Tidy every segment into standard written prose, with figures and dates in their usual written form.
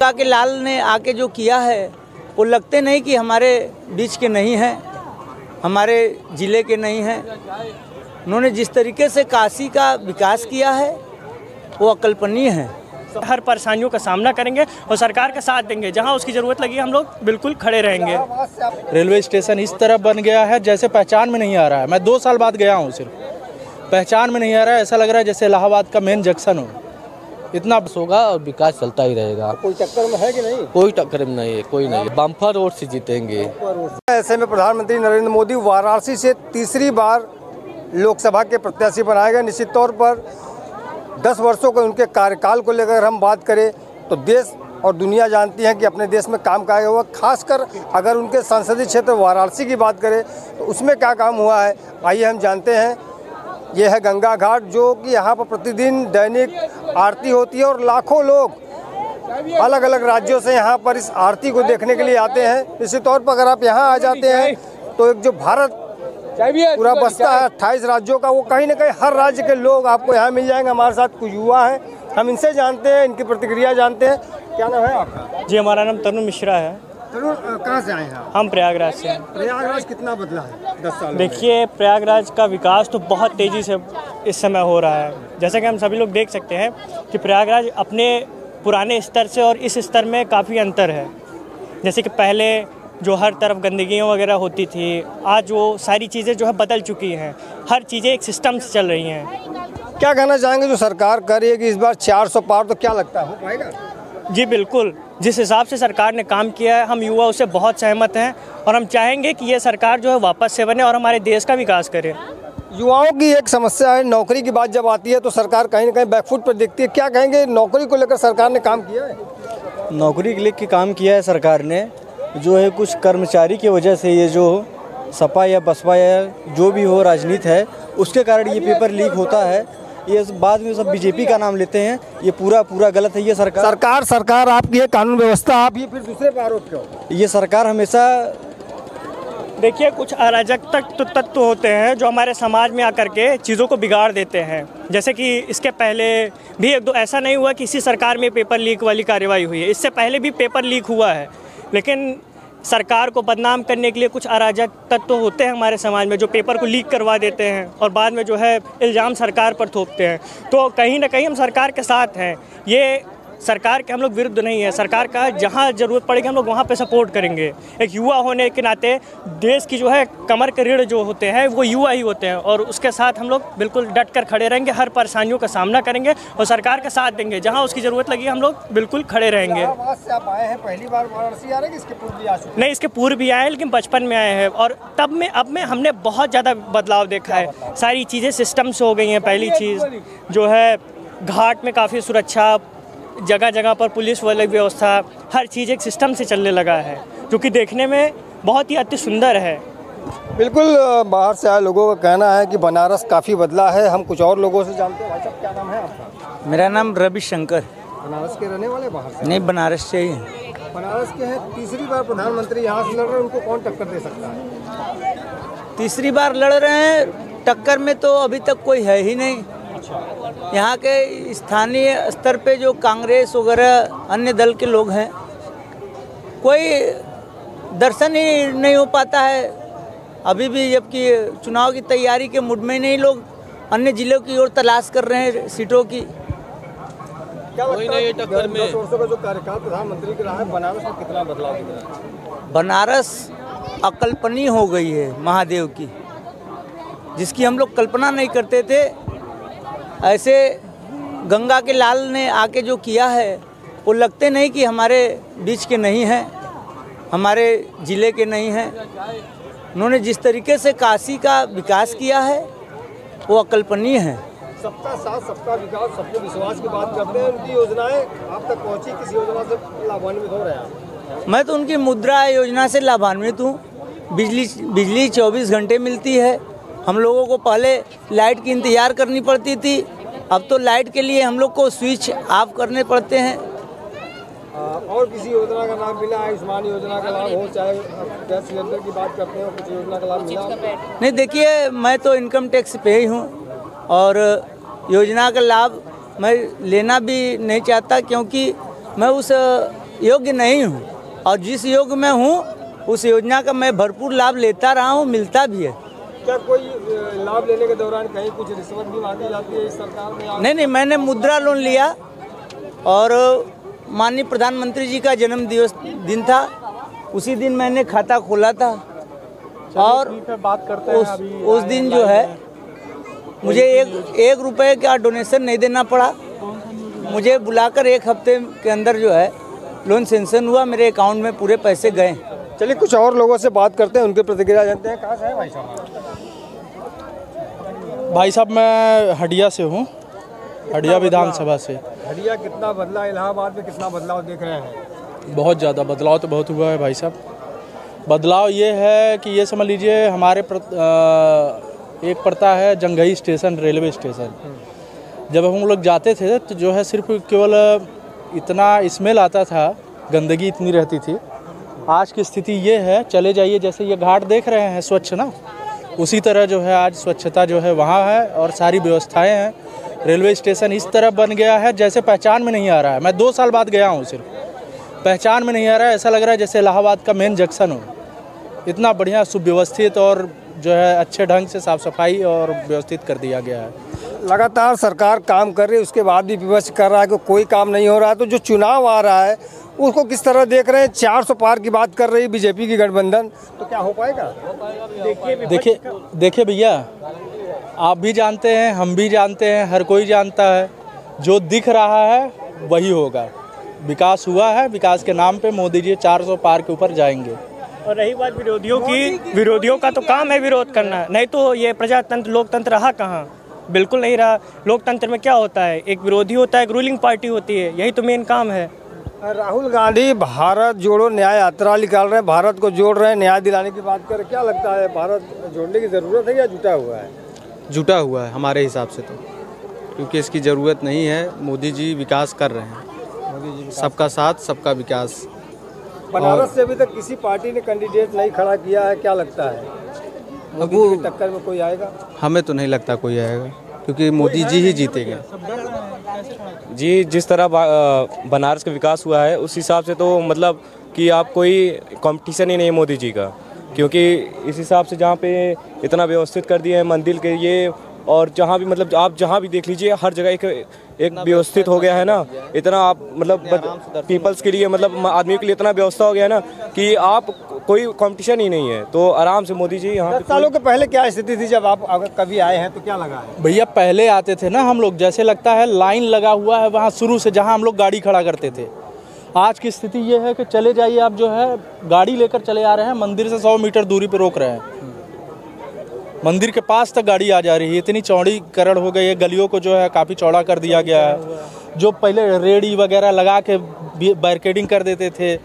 गंगा के लाल ने आके जो किया है वो लगते नहीं कि हमारे बीच के नहीं हैं, हमारे ज़िले के नहीं हैं। उन्होंने जिस तरीके से काशी का विकास किया है वो अकल्पनीय है। हर परेशानियों का सामना करेंगे और सरकार का साथ देंगे। जहां उसकी ज़रूरत लगी हम लोग बिल्कुल खड़े रहेंगे। रेलवे स्टेशन इस तरह बन गया है जैसे पहचान में नहीं आ रहा है। मैं 2 साल बाद गया हूँ, सिर्फ पहचान में नहीं आ रहा है। ऐसा लग रहा है जैसे इलाहाबाद का मेन जंक्शन हो। इतना बस होगा और विकास चलता ही रहेगा। कोई टक्कर में है कि नहीं? कोई टक्कर में नहीं है, कोई नहीं। बम्पर वोट से जीतेंगे। ऐसे में प्रधानमंत्री नरेंद्र मोदी वाराणसी से तीसरी बार लोकसभा के प्रत्याशी बनाए गए। निश्चित तौर पर 10 वर्षों के उनके कार्यकाल को लेकर हम बात करें तो देश और दुनिया जानती है कि अपने देश में काम किया हुआ। खासकर अगर उनके संसदीय क्षेत्र वाराणसी की बात करें तो उसमें क्या काम हुआ है, आइए हम जानते हैं। ये है गंगा घाट, जो कि यहाँ पर प्रतिदिन दैनिक आरती होती है और लाखों लोग अलग अलग राज्यों से यहाँ पर इस आरती को देखने के लिए आते हैं। निश्चित तौर पर अगर आप यहाँ आ जाते हैं तो एक जो भारत पूरा बसता है 28 राज्यों का, वो कहीं ना कहीं हर राज्य के लोग आपको यहाँ मिल जाएंगे। हमारे साथ कुछ युवा हैं, हम इनसे जानते हैं, इनकी प्रतिक्रिया जानते हैं। क्या नाम है आपका? जी, हमारा नाम तरुण मिश्रा है। तरुण, कहाँ से आए हैं? हम प्रयागराज से हैं। प्रयागराज कितना बदला है 10 साल? देखिए, प्रयागराज का विकास तो बहुत तेज़ी से इस समय हो रहा है। जैसे कि हम सभी लोग देख सकते हैं कि प्रयागराज अपने पुराने स्तर से और इस स्तर में काफ़ी अंतर है। जैसे कि पहले जो हर तरफ गंदगियाँ वगैरह होती थी, आज वो सारी चीज़ें जो है बदल चुकी हैं। हर चीज़ें एक सिस्टम से चल रही हैं। क्या कहना चाहेंगे जो सरकार कर रही है कि इस बार 400 पार, तो क्या लगता है हो पाएगा? जी बिल्कुल, जिस हिसाब से सरकार ने काम किया है हम युवा उससे बहुत सहमत हैं और हम चाहेंगे कि ये सरकार जो है वापस से बने और हमारे देश का विकास करे। युवाओं की एक समस्या है, नौकरी की बात जब आती है तो सरकार कहीं ना कहीं बैकफुट पर दिखती है। क्या कहेंगे, नौकरी को लेकर सरकार ने काम किया है? नौकरी के लिए काम किया है सरकार ने। जो है कुछ कर्मचारी की वजह से ये जो सपा या बसपा या जो भी हो राजनीति है उसके कारण ये पेपर लीक होता है। ये बाद में सब बीजेपी का नाम लेते हैं, ये पूरा गलत है। ये सरकार आपकी है, कानून व्यवस्था आप, ये फिर दूसरे पे आरोप क्यों? ये सरकार हमेशा देखिए, कुछ अराजक तत्व होते हैं जो हमारे समाज में आकर के चीज़ों को बिगाड़ देते हैं। जैसे कि इसके पहले भी एक दो ऐसा नहीं हुआ कि इसी सरकार में पेपर लीक वाली कार्रवाई हुई है। इससे पहले भी पेपर लीक हुआ है, लेकिन सरकार को बदनाम करने के लिए कुछ अराजक तत्व होते हैं हमारे समाज में जो पेपर को लीक करवा देते हैं और बाद में जो है इल्ज़ाम सरकार पर थोपते हैं। तो कहीं ना कहीं हम सरकार के साथ हैं। ये सरकार के हम लोग विरुद्ध नहीं है। सरकार का जहाँ ज़रूरत पड़ेगी हम लोग वहाँ पे सपोर्ट करेंगे। एक युवा होने के नाते देश की जो है कमर के रीढ़ जो होते हैं वो युवा ही होते हैं और उसके साथ हम लोग बिल्कुल डट कर खड़े रहेंगे। हर परेशानियों का सामना करेंगे और सरकार का साथ देंगे। जहाँ उसकी ज़रूरत लगी हम लोग बिल्कुल खड़े रहेंगे। आप आए हैं पहली बार वाराणसी आ रहे हैं? इसके पूर्व भी आ चुके? नहीं, इसके पूर्व भी आए हैं, लेकिन बचपन में आए हैं और अब में हमने बहुत ज़्यादा बदलाव देखा है। सारी चीज़ें सिस्टम से हो गई हैं। पहली चीज़ जो है घाट में काफ़ी सुरक्षा, जगह जगह पर पुलिस वाली व्यवस्था, हर चीज़ एक सिस्टम से चलने लगा है, जो कि देखने में बहुत ही अति सुंदर है। बिल्कुल, बाहर से आए लोगों का कहना है कि बनारस काफ़ी बदला है। हम कुछ और लोगों से जानते हैं। भाई साहब, क्या नाम है आपका? मेरा नाम रविशंकर। बनारस के रहने वाले? बाहर से? नहीं, बनारस से ही। बनारस के हैं, तीसरी बार प्रधानमंत्री यहाँ से लड़ रहे हैं, उनको कौन टक्कर दे सकता है? तीसरी बार लड़ रहे हैं, टक्कर में तो अभी तक कोई है ही नहीं। यहाँ के स्थानीय स्तर पे जो कांग्रेस वगैरह अन्य दल के लोग हैं, कोई दर्शन ही नहीं हो पाता है अभी भी, जबकि चुनाव की तैयारी के मूड में नहीं, लोग अन्य जिलों की ओर तलाश कर रहे हैं सीटों की। क्या लगता है टक्कर में 10 वर्षों का जो कार्यकाल प्रधानमंत्री का रहा है, बनारस में कितना बदलाव दिख रहा है? बनारस अकल्पनीय हो गई है महादेव की, जिसकी हम लोग कल्पना नहीं करते थे। ऐसे गंगा के लाल ने आके जो किया है वो लगते नहीं कि हमारे बीच के नहीं हैं, हमारे ज़िले के नहीं हैं। उन्होंने जिस तरीके से काशी का विकास किया है वो अकल्पनीय है। सबका साथ, सबका विकास, सबके विश्वास की बात करते हैं। उनकी योजनाएं आप तक पहुंची, किस योजना से लाभान्वित हो रहे हैं? मैं तो उनकी मुद्रा योजना से लाभान्वित हूँ। बिजली 24 घंटे मिलती है। हम लोगों को पहले लाइट की इंतज़ार करनी पड़ती थी, अब तो लाइट के लिए हम लोग को स्विच ऑफ करने पड़ते हैं। और किसी योजना का नाम मिला? आयुष्मान योजना का लाभ हो, चाहे गैस सिलेंडर की बात करते हो, कुछ योजना का लाभ मिला? नहीं, देखिए, मैं तो इनकम टैक्स पे ही हूँ और योजना का लाभ मैं लेना भी नहीं चाहता, क्योंकि मैं उस योग्य नहीं हूँ, और जिस योग्य में हूँ उस योजना का मैं भरपूर लाभ लेता रहा हूँ, मिलता भी है। क्या कोई लाभ लेने के दौरान कहीं कुछ रिश्वत भी मांगी जाती है इस सरकार में? नहीं, मैंने मुद्रा लोन लिया और माननीय प्रधानमंत्री जी का जन्म दिन था, उसी दिन मैंने खाता खोला था। और बात करते हैं उस दिन जो है मुझे एक रुपए का डोनेशन नहीं देना पड़ा। मुझे बुलाकर 1 हफ्ते के अंदर जो है लोन सेंक्शन हुआ, मेरे अकाउंट में पूरे पैसे गए। चलिए कुछ और लोगों से बात करते हैं, उनकी प्रतिक्रिया जानते हैं। कहाँ से है भाई साहब? भाई साहब मैं हडिया से हूँ, हडिया विधानसभा से। हडिया कितना बदला, इलाहाबाद में कितना बदलाव देख रहे हैं? बहुत ज़्यादा बदलाव तो बहुत हुआ है भाई साहब। बदलाव ये है कि ये समझ लीजिए हमारे एक पड़ता है जंघई स्टेशन, रेलवे स्टेशन। जब हम लोग जाते थे तो जो है सिर्फ केवल इतना स्मेल आता था, गंदगी इतनी रहती थी। आज की स्थिति ये है, चले जाइए जैसे ये घाट देख रहे हैं स्वच्छ ना, उसी तरह जो है आज स्वच्छता जो है वहाँ है और सारी व्यवस्थाएं हैं। रेलवे स्टेशन इस तरह बन गया है जैसे पहचान में नहीं आ रहा है। मैं 2 साल बाद गया हूँ, सिर्फ पहचान में नहीं आ रहा है। ऐसा लग रहा है जैसे इलाहाबाद का मेन जंक्शन हो। इतना बढ़िया सुव्यवस्थित और जो है अच्छे ढंग से साफ़ सफाई और व्यवस्थित कर दिया गया है। लगातार सरकार काम कर रही है, उसके बाद भी विमर्श कर रहा है कि कोई काम नहीं हो रहा है। तो जो चुनाव आ रहा है उसको किस तरह देख रहे हैं? 400 पार की बात कर रही है बीजेपी की गठबंधन, तो क्या हो पाएगा? देखिए भैया, आप भी जानते हैं, हम भी जानते हैं, हर कोई जानता है, जो दिख रहा है वही होगा। विकास हुआ है, विकास के नाम पे मोदी जी 400 पार के ऊपर जाएंगे। और रही बात विरोधियों की, विरोधियों का तो काम है विरोध करना, नहीं तो ये प्रजातंत्र लोकतंत्र रहा कहाँ? बिल्कुल नहीं रहा। लोकतंत्र में क्या होता है, एक विरोधी होता है, एक रूलिंग पार्टी होती है, यही तो मेन काम है। राहुल गांधी भारत जोड़ो न्याय यात्रा निकाल रहे हैं, भारत को जोड़ रहे हैं, न्याय दिलाने की बात कर। क्या लगता है, भारत जोड़ने की ज़रूरत है या जुटा हुआ है? जुटा हुआ है हमारे हिसाब से तो, क्योंकि इसकी ज़रूरत नहीं है। मोदी जी विकास कर रहे हैं, मोदी जी सबका साथ सबका विकास। बनारस से अभी तक किसी पार्टी ने कैंडिडेट नहीं खड़ा किया है, क्या लगता है मोदी जी की टक्कर में कोई आएगा? हमें तो नहीं लगता कोई आएगा, क्योंकि मोदी जी ही जीतेंगे। जी, जिस तरह बनारस का विकास हुआ है उस हिसाब से तो मतलब कि आप कोई कंपटीशन ही नहीं है मोदी जी का, क्योंकि इस हिसाब से जहाँ पे इतना व्यवस्थित कर दिए हैं मंदिर के ये, और जहाँ भी मतलब आप जहाँ भी देख लीजिए हर जगह एक व्यवस्थित हो गया है ना। इतना आप मतलब पीपल्स के लिए, मतलब आदमी के लिए इतना व्यवस्था हो गया है ना कि आप कोई कंपटीशन ही नहीं है, तो आराम से मोदी जी यहाँ। 10 सालों के पहले क्या स्थिति थी जब आप अगर कभी आए हैं, तो क्या लगा है? भैया पहले आते थे ना हम लोग, जैसे लगता है लाइन लगा हुआ है वहाँ शुरू से, जहाँ हम लोग गाड़ी खड़ा करते थे। आज की स्थिति ये है कि चले जाइए आप, जो है गाड़ी लेकर चले आ रहे हैं, मंदिर से 100 मीटर दूरी पर रोक रहे हैं, मंदिर के पास तक गाड़ी आ जा रही है। इतनी चौड़ीकरण हो गई है, गलियों को जो है काफ़ी चौड़ा कर दिया गया है। जो पहले रेडी वगैरह लगा के बैरिकेडिंग कर देते थे,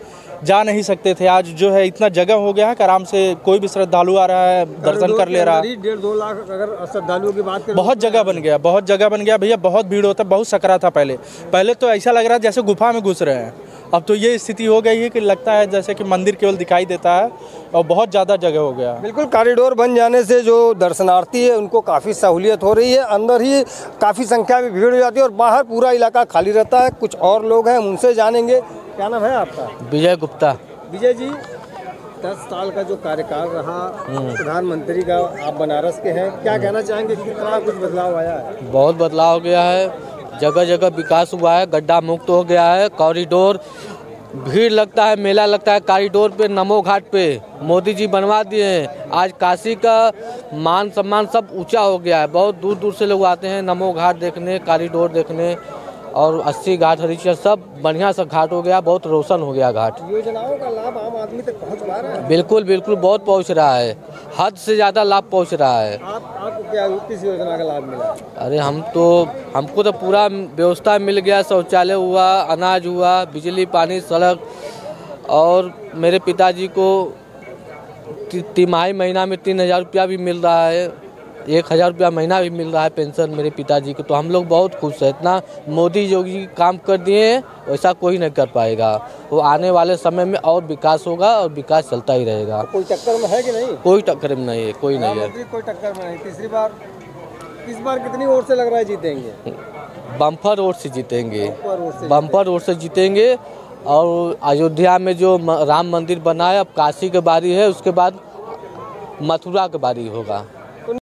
जा नहीं सकते थे, आज जो है इतना जगह हो गया है कि आराम से कोई भी श्रद्धालु आ रहा है, दर्शन कर ले रहा है। 1.5-2 लाख अगर श्रद्धालुओं की बात करें, बहुत जगह बन गया, बहुत जगह बन गया भैया। बहुत भीड़ होता है, बहुत सकरा था पहले तो ऐसा लग रहा है जैसे गुफा में घुस रहे हैं। अब तो ये स्थिति हो गई है कि लगता है जैसे कि मंदिर केवल दिखाई देता है, और बहुत ज़्यादा जगह हो गया। बिल्कुल, कॉरिडोर बन जाने से जो दर्शनार्थी है उनको काफ़ी सहूलियत हो रही है। अंदर ही काफ़ी संख्या में भीड़ हो जाती है और बाहर पूरा इलाका खाली रहता है। कुछ और लोग हैं, उनसे जानेंगे। क्या नाम है आपका? विजय गुप्ता। विजय जी, 10 साल का जो कार्यकाल रहा प्रधानमंत्री का, आप बनारस के हैं, क्या कहना चाहेंगे, कितना कुछ बदलाव आया है? बहुत बदलाव हो गया है, जगह जगह विकास हुआ है, गड्ढा मुक्त हो गया है, कॉरिडोर, भीड़ लगता है, मेला लगता है कॉरिडोर पे, नमो घाट पे मोदी जी बनवा दिए हैं। आज काशी का मान सम्मान सब ऊंचा हो गया है, बहुत दूर दूर से लोग आते हैं नमो घाट देखने, कॉरिडोर देखने, और 80 घाट हरिशर सब बढ़िया सा घाट हो गया, बहुत रोशन हो गया घाट। योजनाओं का लाभ आम आदमी तक पहुंच पा रहा है? बिल्कुल बिल्कुल, बहुत पहुंच रहा है, हद से ज़्यादा लाभ पहुंच रहा है। आपको क्या, किस योजना का लाभ मिला? अरे हमको तो पूरा व्यवस्था मिल गया, शौचालय हुआ, अनाज हुआ, बिजली पानी सड़क, और मेरे पिताजी को तिमाही महीना में 3000 रुपया भी मिल रहा है, 1000 रुपया महीना भी मिल रहा है पेंशन मेरे पिताजी को। तो हम लोग बहुत खुश हैं, इतना मोदी योगी काम कर दिए हैं, वैसा कोई नहीं कर पाएगा। वो आने वाले समय में और विकास होगा और विकास चलता ही रहेगा। कोई टक्कर में है कि नहीं? कोई टक्कर में नहीं है, कोई नहीं है, कोई टक्कर में नहीं। तीसरी बार, इस बार कितनी वोट से लग रहा है जीतेंगे? बम्पर वोट से जीतेंगे, बम्पर वोट से जीतेंगे। और अयोध्या में जो राम मंदिर बना है, अब काशी की बारी है, उसके बाद मथुरा की बारी होगा।